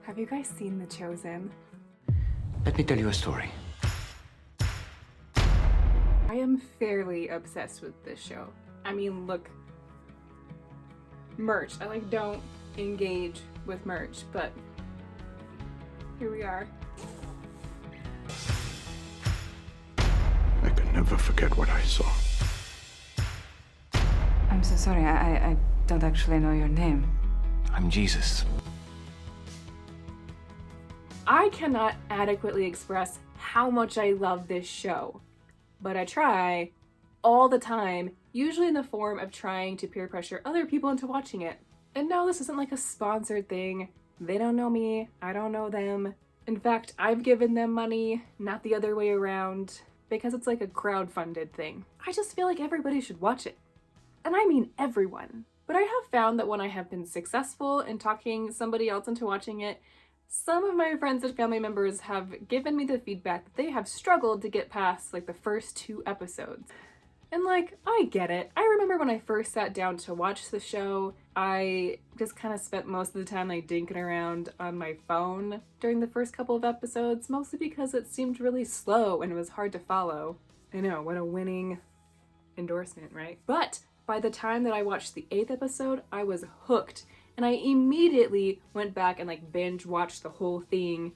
Have you guys seen The Chosen? Let me tell you a story. I am fairly obsessed with this show. I mean, look, merch. I don't engage with merch, but here we are. I can never forget what I saw. I'm so sorry, I don't actually know your name. I'm Jesus. I cannot adequately express how much I love this show, but I try all the time, usually in the form of trying to peer pressure other people into watching it. And no, this isn't like a sponsored thing. They don't know me, I don't know them. In fact, I've given them money, not the other way around, because it's like a crowdfunded thing. I just feel like everybody should watch it. And I mean everyone. But I have found that when I have been successful in talking somebody else into watching it, some of my friends and family members have given me the feedback that they have struggled to get past the first 2 episodes. And I get it. I remember when I first sat down to watch the show, I just kind of spent most of the time dinking around on my phone during the first couple of episodes, mostly because it seemed really slow and it was hard to follow. I know, what a winning endorsement, right? But by the time that I watched the 8th episode, I was hooked. And I immediately went back and binge watched the whole thing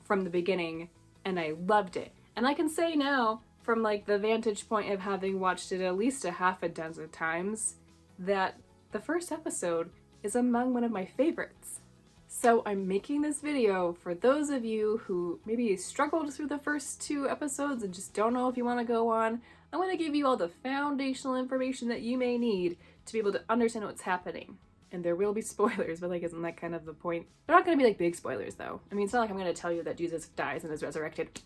from the beginning, and I loved it. And I can say now, from the vantage point of having watched it at least a half a dozen times, that the first episode is among one of my favorites. So I'm making this video for those of you who maybe struggled through the first 2 episodes and just don't know if you want to go on. I'm going to give you all the foundational information that you may need to be able to understand what's happening. And there will be spoilers, but isn't that kind of the point? They're not going to be big spoilers though. I mean, it's not like I'm going to tell you that Jesus dies and is resurrected.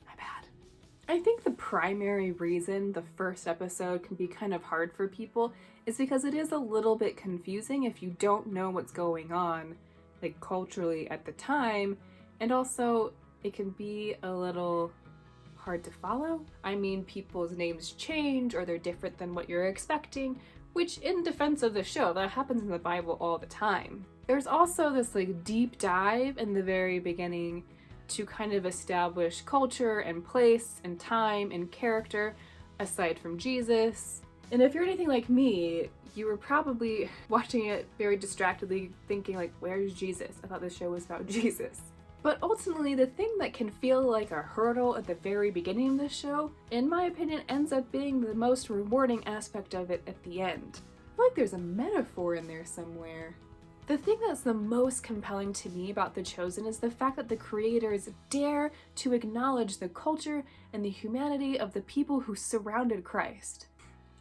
My bad. I think the primary reason the first episode can be kind of hard for people is because it is a little bit confusing if you don't know what's going on, culturally at the time, and also it can be a little hard to follow. I mean, people's names change or they're different than what you're expecting, which, in defense of the show, that happens in the Bible all the time. There's also this deep dive in the very beginning to kind of establish culture and place and time and character aside from Jesus. And if you're anything like me, you were probably watching it very distractedly thinking where's Jesus? I thought this show was about Jesus. But ultimately, the thing that can feel like a hurdle at the very beginning of this show, in my opinion, ends up being the most rewarding aspect of it at the end. I feel like there's a metaphor in there somewhere. The thing that's the most compelling to me about The Chosen is the fact that the creators dare to acknowledge the culture and the humanity of the people who surrounded Christ.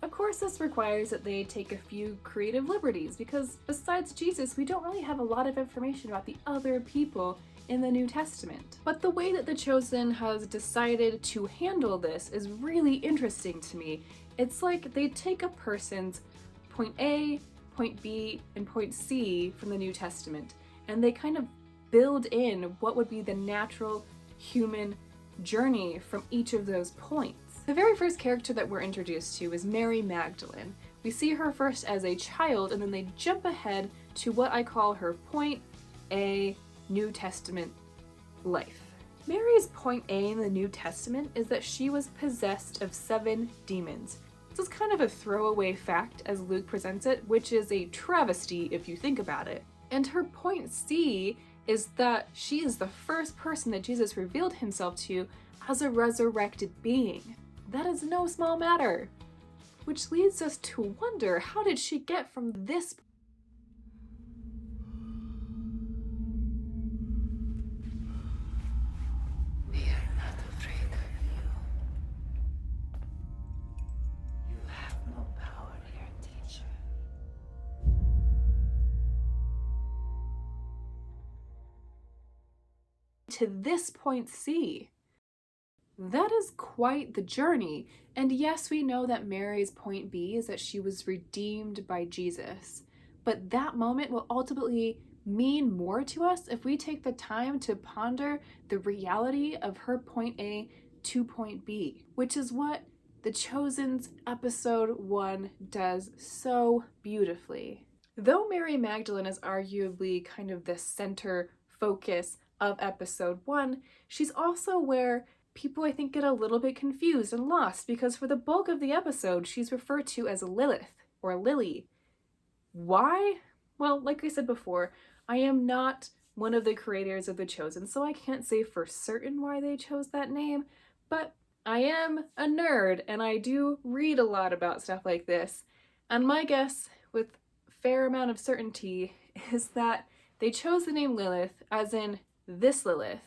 Of course, this requires that they take a few creative liberties, because besides Jesus, we don't really have a lot of information about the other people in the New Testament. But the way that The Chosen has decided to handle this is really interesting to me. It's like they take a person's point A, point B, and point C from the New Testament, and they kind of build in what would be the natural human journey from each of those points. The very first character that we're introduced to is Mary Magdalene. We see her first as a child, and then they jump ahead to what I call her point A New Testament life. Mary's point A in the New Testament is that she was possessed of 7 demons. This is kind of a throwaway fact as Luke presents it, which is a travesty if you think about it. And her point C is that she is the first person that Jesus revealed himself to as a resurrected being. That is no small matter. Which leads us to wonder, how did she get from this to this point C? That is quite the journey. And yes, we know that Mary's point B is that she was redeemed by Jesus. But that moment will ultimately mean more to us if we take the time to ponder the reality of her point A to point B, which is what The Chosen's episode 1 does so beautifully. Though Mary Magdalene is arguably kind of the center focus of episode 1, she's also where people I think get a little bit confused and lost, because for the bulk of the episode she's referred to as Lilith or Lily. Why? Well, like I said before, I am not one of the creators of The Chosen, so I can't say for certain why they chose that name, but I am a nerd and I do read a lot about stuff like this, and my guess with fair amount of certainty is that they chose the name Lilith as in this Lilith.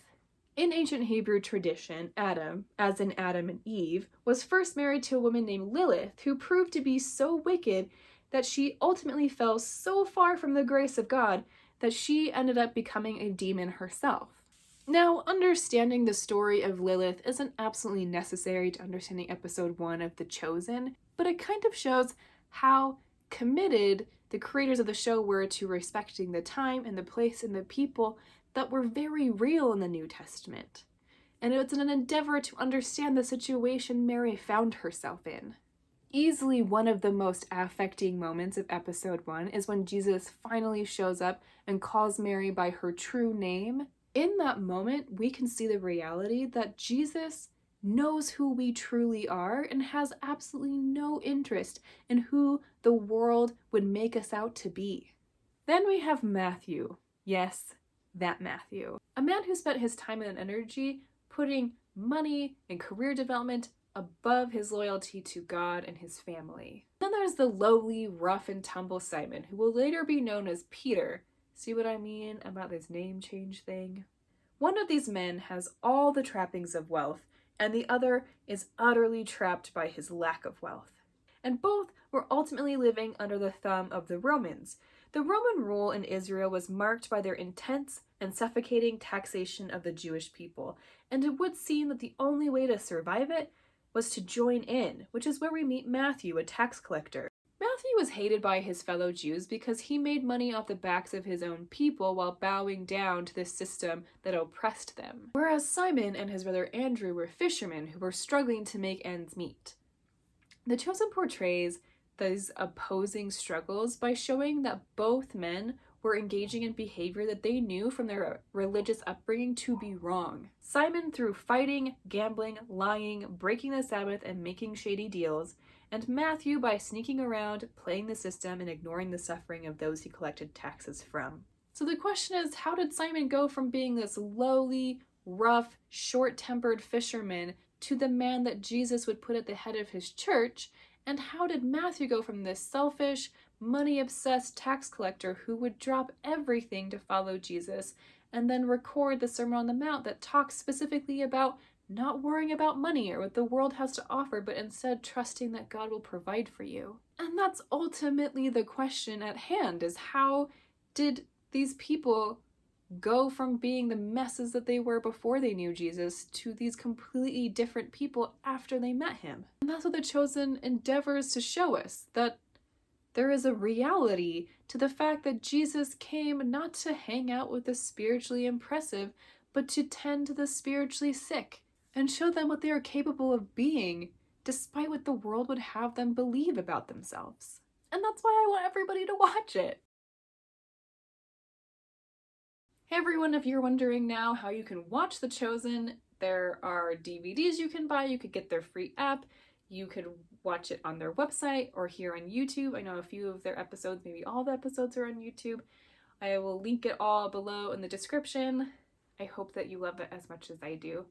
In ancient Hebrew tradition, Adam, as in Adam and Eve, was first married to a woman named Lilith, who proved to be so wicked that she ultimately fell so far from the grace of God that she ended up becoming a demon herself. Now, understanding the story of Lilith isn't absolutely necessary to understanding episode 1 of The Chosen, but it kind of shows how committed the creators of the show were to respecting the time and the place and the people that were very real in the New Testament. And it's an endeavor to understand the situation Mary found herself in. Easily one of the most affecting moments of episode 1 is when Jesus finally shows up and calls Mary by her true name. In that moment, we can see the reality that Jesus knows who we truly are and has absolutely no interest in who the world would make us out to be. Then we have Matthew. Yes, that Matthew. A man who spent his time and energy putting money and career development above his loyalty to God and his family. Then there's the lowly, rough and tumble Simon, who will later be known as Peter. See what I mean about this name change thing? One of these men has all the trappings of wealth, and the other is utterly trapped by his lack of wealth. And both were ultimately living under the thumb of the Romans. The Roman rule in Israel was marked by their intense and suffocating taxation of the Jewish people, and it would seem that the only way to survive it was to join in, which is where we meet Matthew, a tax collector. Matthew was hated by his fellow Jews because he made money off the backs of his own people while bowing down to the system that oppressed them. Whereas Simon and his brother Andrew were fishermen who were struggling to make ends meet. The Chosen portrays these opposing struggles by showing that both men were engaging in behavior that they knew from their religious upbringing to be wrong. Simon through fighting, gambling, lying, breaking the Sabbath, and making shady deals, and Matthew by sneaking around, playing the system, and ignoring the suffering of those he collected taxes from. So the question is, how did Simon go from being this lowly, rough, short-tempered fisherman to the man that Jesus would put at the head of his church? And how did Matthew go from this selfish, money-obsessed tax collector who would drop everything to follow Jesus and then record the Sermon on the Mount that talks specifically about not worrying about money or what the world has to offer, but instead trusting that God will provide for you? And that's ultimately the question at hand, is how did these people go from being the messes that they were before they knew Jesus to these completely different people after they met him? And that's what The Chosen endeavors to show us, that there is a reality to the fact that Jesus came not to hang out with the spiritually impressive, but to tend to the spiritually sick and show them what they are capable of being, despite what the world would have them believe about themselves. And that's why I want everybody to watch it. Hey everyone, if you're wondering now how you can watch The Chosen, there are DVDs you can buy. You could get their free app. You could watch it on their website or here on YouTube. I know a few of their episodes, maybe all the episodes are on YouTube. I will link it all below in the description. I hope that you love it as much as I do.